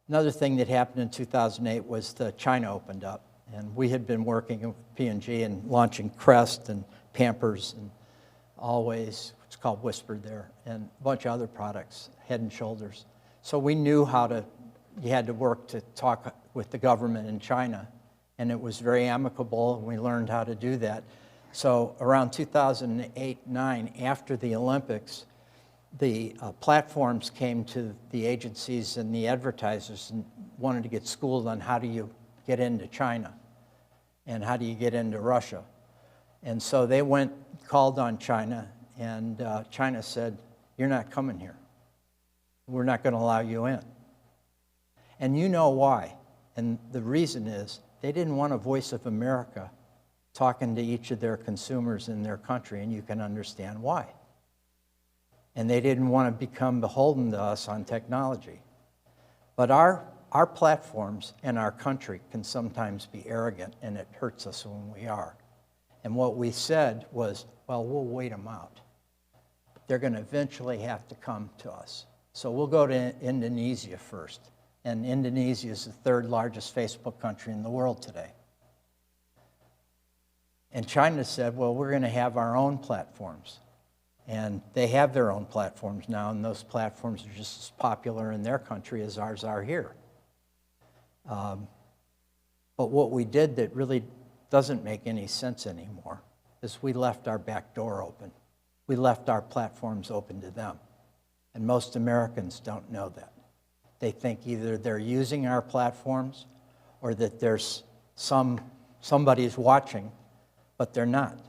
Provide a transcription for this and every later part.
Another thing that happened in 2008 was China opened up. And we had been working with P&G and launching Crest and Pampers and Always, it's called Whisper there, and a bunch of other products, Head and Shoulders. So we knew you had to work to talk with the government in China. And it was very amicable, and we learned how to do that. So around 2008-9, after the Olympics, the platforms came to the agencies and the advertisers and wanted to get schooled on how do you get into China and how do you get into Russia. And so they called on China, and China said, "You're not coming here. We're not going to allow you in." And you know why. And the reason is they didn't want a Voice of America talking to each of their consumers in their country, and you can understand why. And they didn't want to become beholden to us on technology. But our platforms and our country can sometimes be arrogant, and it hurts us when we are. And what we said was, well, we'll wait them out. They're going to eventually have to come to us. So we'll go to Indonesia first. And Indonesia is the third largest Facebook country in the world today. And China said, well, we're going to have our own platforms. And they have their own platforms now, and those platforms are just as popular in their country as ours are here. But what we did that really doesn't make any sense anymore is we left our back door open. We left our platforms open to them. And most Americans don't know that. They think either they're using our platforms or that there's somebody's watching, but they're not.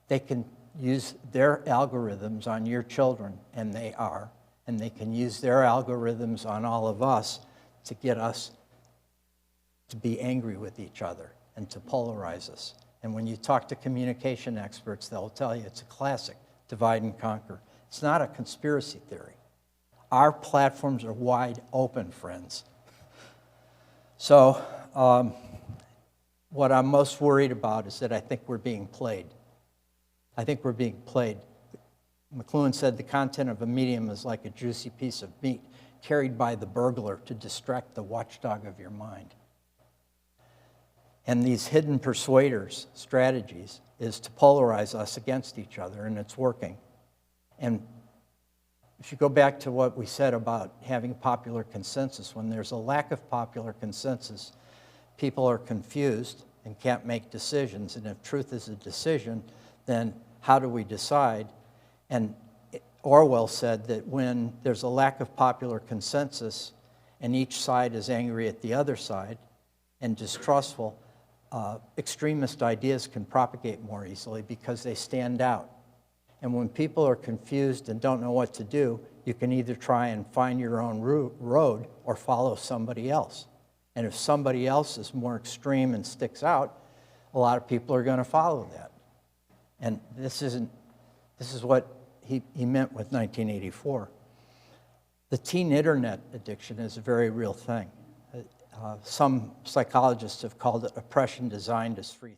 They can use their algorithms on your children, and they are, and they can use their algorithms on all of us to get us to be angry with each other and to polarize us. And when you talk to communication experts, they'll tell you it's a classic divide and conquer. It's not a conspiracy theory. Our platforms are wide open, friends. So what I'm most worried about is that I think we're being played. I think we're being played. McLuhan said the content of a medium is like a juicy piece of meat carried by the burglar to distract the watchdog of your mind. And these hidden persuaders strategies is to polarize us against each other, and it's working. And if you go back to what we said about having popular consensus, when there's a lack of popular consensus, people are confused and can't make decisions. And if truth is a decision, then how do we decide? And Orwell said that when there's a lack of popular consensus and each side is angry at the other side and distrustful, extremist ideas can propagate more easily because they stand out. And when people are confused and don't know what to do, you can either try and find your own road or follow somebody else. And if somebody else is more extreme and sticks out, a lot of people are going to follow that. And this is what he meant with 1984. The teen internet addiction is a very real thing. Some psychologists have called it oppression designed as free